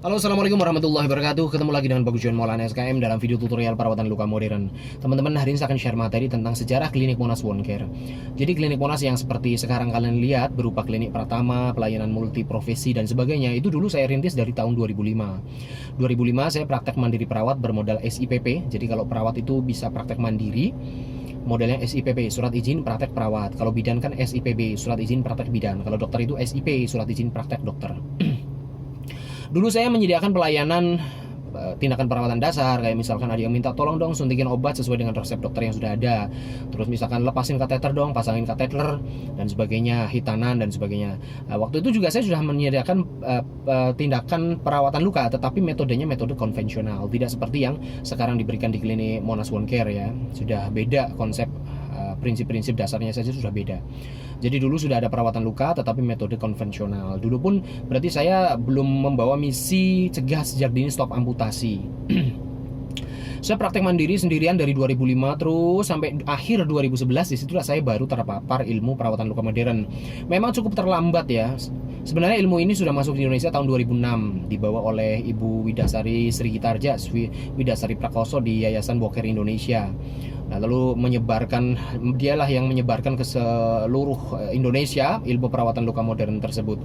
Halo, assalamualaikum warahmatullahi wabarakatuh. Ketemu lagi dengan Bagus John Maulana SKM dalam video tutorial perawatan luka modern. Teman-teman, hari ini saya akan share materi tentang sejarah klinik Monas Wound Care. Jadi klinik Monas yang seperti sekarang kalian lihat berupa klinik pratama, pelayanan multiprofesi dan sebagainya, itu dulu saya rintis dari tahun 2005. 2005 saya praktek mandiri perawat bermodal SIPP. Jadi kalau perawat itu bisa praktek mandiri, modelnya SIPP, surat izin praktek perawat. Kalau bidan kan SIPB, surat izin praktek bidan. Kalau dokter itu SIP, surat izin praktek dokter. Dulu saya menyediakan pelayanan tindakan perawatan dasar, kayak misalkan ada yang minta tolong dong suntikin obat sesuai dengan resep dokter yang sudah ada. Terus misalkan lepasin kateter dong, pasangin kateter dan sebagainya, hitanan dan sebagainya. Waktu itu juga saya sudah menyediakan tindakan perawatan luka, tetapi metodenya metode konvensional, tidak seperti yang sekarang diberikan di klinik Monas Wound Care ya. Sudah beda konsep, prinsip-prinsip dasarnya saja sudah beda. Jadi dulu sudah ada perawatan luka tetapi metode konvensional. Dulu pun berarti saya belum membawa misi cegah sejak dini stop amputasi. Saya praktek mandiri sendirian dari 2005 terus sampai akhir 2011. Disitulah saya baru terpapar ilmu perawatan luka modern. Memang cukup terlambat ya. Sebenarnya ilmu ini sudah masuk di Indonesia tahun 2006, dibawa oleh Ibu Widasari Sri Gitarja, Widasari Prakoso di Yayasan Boker Indonesia. Nah, lalu dialah yang menyebarkan ke seluruh Indonesia ilmu perawatan luka modern tersebut.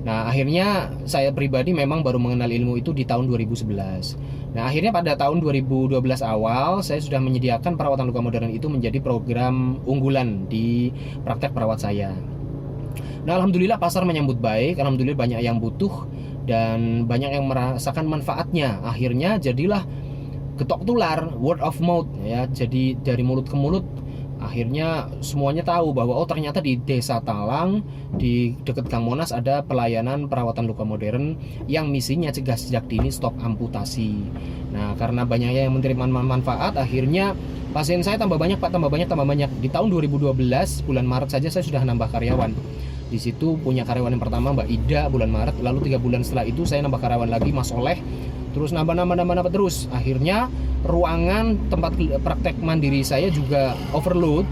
Nah, akhirnya saya pribadi memang baru mengenal ilmu itu di tahun 2011. Nah, akhirnya pada tahun 2012 awal saya sudah menyediakan perawatan luka modern itu menjadi program unggulan di praktek perawat saya. Nah, alhamdulillah pasar menyambut baik, alhamdulillah banyak yang butuh dan banyak yang merasakan manfaatnya. Akhirnya jadilah getok tular, word of mouth ya. Jadi dari mulut ke mulut akhirnya semuanya tahu bahwa oh ternyata di Desa Talang di dekat Gang Monas ada pelayanan perawatan luka modern yang misinya cegah sejak dini stop amputasi. Nah, karena banyaknya yang menerima manfaat, akhirnya pasien saya tambah banyak Pak, tambah banyak. Di tahun 2012 bulan Maret saja saya sudah nambah karyawan. Di situ punya karyawan yang pertama Mbak Ida bulan Maret, lalu 3 bulan setelah itu saya nambah karyawan lagi Mas Oleh, terus nambah terus. Akhirnya ruangan tempat praktek mandiri saya juga overload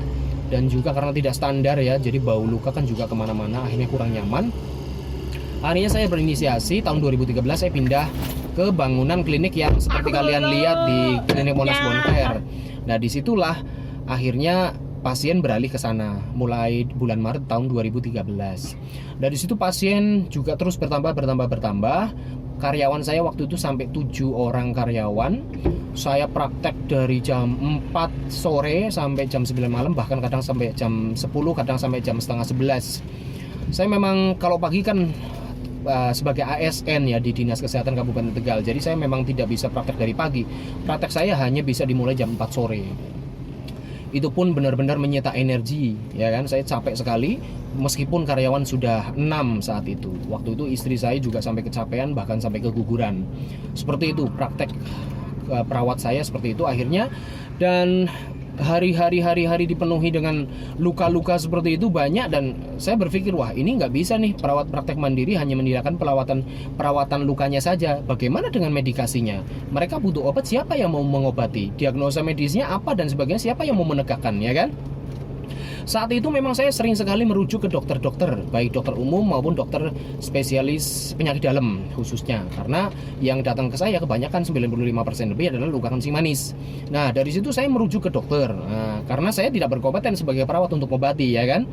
dan juga karena tidak standar ya, jadi bau luka kan juga kemana-mana, akhirnya kurang nyaman. Akhirnya saya berinisiasi tahun 2013 saya pindah ke bangunan klinik yang seperti kalian lihat di klinik Monas Wound Care. Nah, disitulah akhirnya pasien beralih ke sana mulai bulan Maret tahun 2013. Dari situ pasien juga terus bertambah. Karyawan saya waktu itu sampai 7 orang karyawan. Saya praktek dari jam 4 sore sampai jam 9 malam, bahkan kadang sampai jam 10, kadang sampai jam setengah 11. Saya memang kalau pagi kan sebagai ASN ya di Dinas Kesehatan Kabupaten Tegal. Jadi saya memang tidak bisa praktek dari pagi. Praktek saya hanya bisa dimulai jam 4 sore. Itu pun benar-benar menyita energi ya kan, saya capek sekali meskipun karyawan sudah 6 saat itu. Waktu itu istri saya juga sampai kecapean, bahkan sampai keguguran. Seperti itu praktek perawat saya seperti itu akhirnya. Dan hari-hari dipenuhi dengan luka-luka seperti itu banyak, dan saya berpikir wah ini nggak bisa nih perawat praktek mandiri hanya menyediakan perawatan lukanya saja. Bagaimana dengan medikasinya? Mereka butuh obat, siapa yang mau mengobati? Diagnosa medisnya apa dan sebagainya, siapa yang mau menegakkan ya kan? Saat itu memang saya sering sekali merujuk ke dokter-dokter, baik dokter umum maupun dokter spesialis penyakit dalam khususnya. Karena yang datang ke saya kebanyakan 95% lebih adalah luka kencing manis. Nah, dari situ saya merujuk ke dokter. Nah, karena saya tidak berkompeten sebagai perawat untuk mengobati ya kan.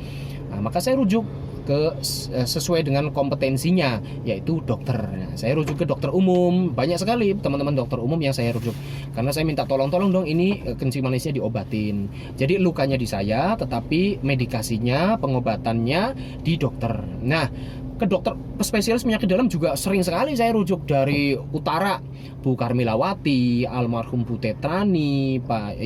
Nah, maka saya rujuk ke sesuai dengan kompetensinya, yaitu dokter. Nah, saya rujuk ke dokter umum, banyak sekali teman-teman dokter umum yang saya rujuk karena saya minta tolong dong ini kencing manisnya diobatin. Jadi lukanya di saya, tetapi medikasinya, pengobatannya di dokter. Nah, ke dokter spesialis penyakit dalam juga sering sekali saya rujuk dari utara, Bu Karmilawati, almarhum Bu Tetrani, Pak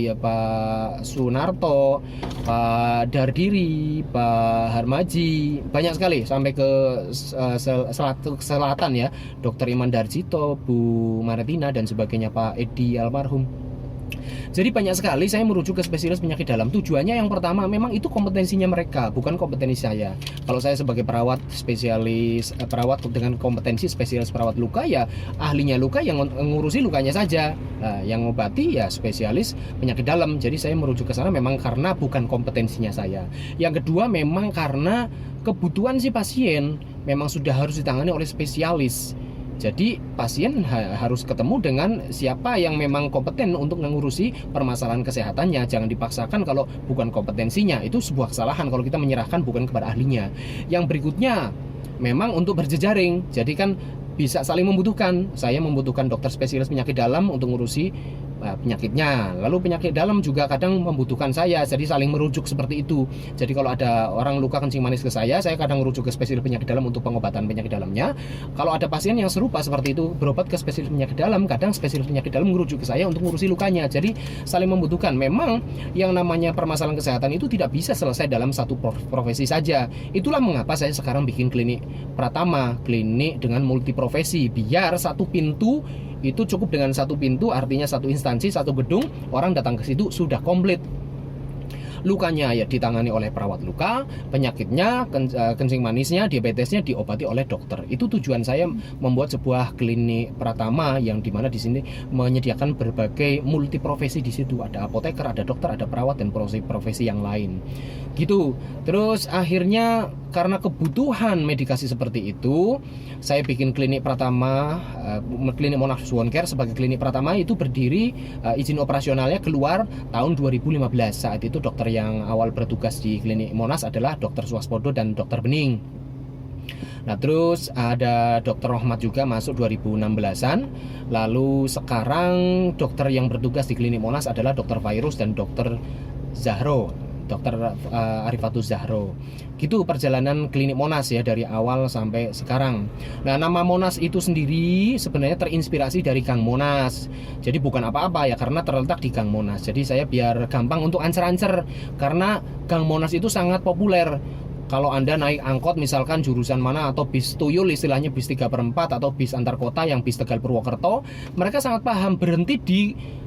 Sunarto, Pak Dardiri, Pak Harmaji, banyak sekali sampai ke selatan ya, Dokter Iman Darjito, Bu Maretina dan sebagainya, Pak Edi almarhum. Jadi banyak sekali saya merujuk ke spesialis penyakit dalam. Tujuannya yang pertama memang itu kompetensinya mereka, bukan kompetensi saya. Kalau saya sebagai perawat spesialis perawat dengan kompetensi spesialis perawat luka, ya ahlinya luka yang ngurusi lukanya saja. Nah, yang ngobati ya spesialis penyakit dalam. Jadi saya merujuk ke sana memang karena bukan kompetensinya saya. Yang kedua memang karena kebutuhan si pasien memang sudah harus ditangani oleh spesialis. Jadi pasien harus ketemu dengan siapa yang memang kompeten untuk mengurusi permasalahan kesehatannya. Jangan dipaksakan kalau bukan kompetensinya. Itu sebuah kesalahan kalau kita menyerahkan bukan kepada ahlinya. Yang berikutnya memang untuk berjejaring. Jadi kan bisa saling membutuhkan. Saya membutuhkan dokter spesialis penyakit dalam untuk ngurusi penyakitnya. Lalu penyakit dalam juga kadang membutuhkan saya. Jadi saling merujuk seperti itu. Jadi kalau ada orang luka kencing manis ke saya kadang merujuk ke spesialis penyakit dalam untuk pengobatan penyakit dalamnya. Kalau ada pasien yang serupa seperti itu berobat ke spesialis penyakit dalam, kadang spesialis penyakit dalam merujuk ke saya untuk ngurusi lukanya. Jadi saling membutuhkan. Memang yang namanya permasalahan kesehatan itu tidak bisa selesai dalam satu profesi saja. Itulah mengapa saya sekarang bikin klinik Pratama, klinik dengan multiprofesi, biar satu pintu itu cukup. Dengan satu pintu artinya satu instansi, satu gedung, orang datang ke situ sudah komplit. Lukanya ya ditangani oleh perawat luka, penyakitnya, kencing manisnya, diabetesnya diobati oleh dokter. Itu tujuan saya membuat sebuah klinik Pratama yang dimana di sini menyediakan berbagai multiprofesi di situ. Ada apoteker, ada dokter, ada perawat dan profesi yang lain. Gitu. Terus akhirnya karena kebutuhan medikasi seperti itu, saya bikin klinik Pratama, klinik Monash Wound Care sebagai klinik Pratama itu berdiri, izin operasionalnya keluar tahun 2015. Saat itu dokter yang awal bertugas di klinik Monash adalah dokter Swaspodo dan dokter Bening. Nah terus ada dokter Rohmat juga masuk 2016an. Lalu sekarang dokter yang bertugas di klinik Monash adalah dokter Virus dan dokter Zahro, dokter Arifatus Zahro. Gitu perjalanan klinik Monash ya dari awal sampai sekarang. Nah nama Monash itu sendiri sebenarnya terinspirasi dari Gang Monash. Jadi bukan apa-apa ya, karena terletak di Gang Monash. Jadi saya biar gampang untuk ancer-ancer, karena Gang Monash itu sangat populer. Kalau Anda naik angkot misalkan jurusan mana, atau bis tuyul istilahnya bis 3/4 atau bis antar kota yang bis Tegal Purwokerto, mereka sangat paham berhenti di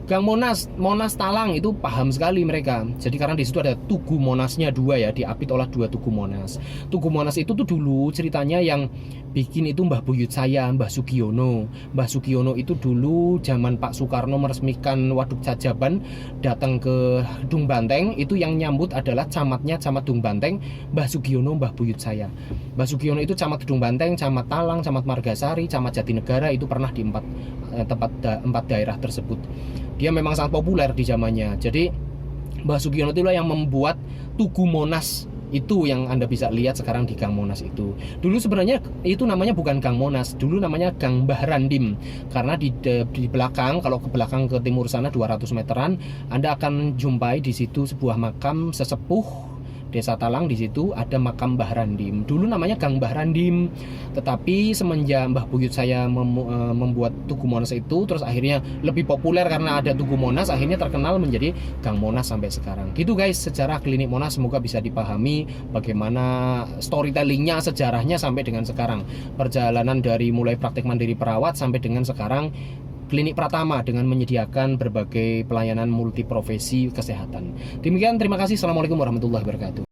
Gang Monash, Monash Talang itu paham sekali mereka. Jadi karena di situ ada Tugu Monashnya 2 ya, diapit oleh 2 Tugu Monash. Tugu Monash itu tuh dulu ceritanya yang bikin itu Mbah Buyut saya, Mbah Sugiono. Mbah Sugiono itu dulu zaman Pak Soekarno meresmikan Waduk Cajaban, datang ke Dung Banteng, itu yang nyambut adalah camatnya, camat Dung Banteng, Mbah Sugiono, Mbah Buyut saya. Mbah Sugiono itu camat Dung Banteng, camat Talang, camat Margasari, camat Jatinegara, itu pernah di empat daerah tersebut. Dia memang sangat populer di zamannya. Jadi Mbah Sugiono itulah yang membuat Tugu Monash itu yang Anda bisa lihat sekarang di Gang Monash itu. Dulu sebenarnya itu namanya bukan Gang Monash, dulu namanya Gang Mbah Randim. Karena di belakang, kalau ke belakang ke timur sana 200 meteran, Anda akan jumpai di situ sebuah makam sesepuh Desa Talang. Di situ ada makam Mbah Randim. Dulu namanya Gang Mbah Randim. Tetapi semenjak Mbah Buyut saya membuat Tugu Monash itu, terus akhirnya lebih populer karena ada Tugu Monash, akhirnya terkenal menjadi Gang Monash sampai sekarang. Gitu guys, sejarah klinik Monash semoga bisa dipahami bagaimana storytellingnya, sejarahnya sampai dengan sekarang. Perjalanan dari mulai praktek mandiri perawat sampai dengan sekarang klinik Pratama dengan menyediakan berbagai pelayanan multiprofesi kesehatan. Demikian, terima kasih. Assalamualaikum warahmatullahi wabarakatuh.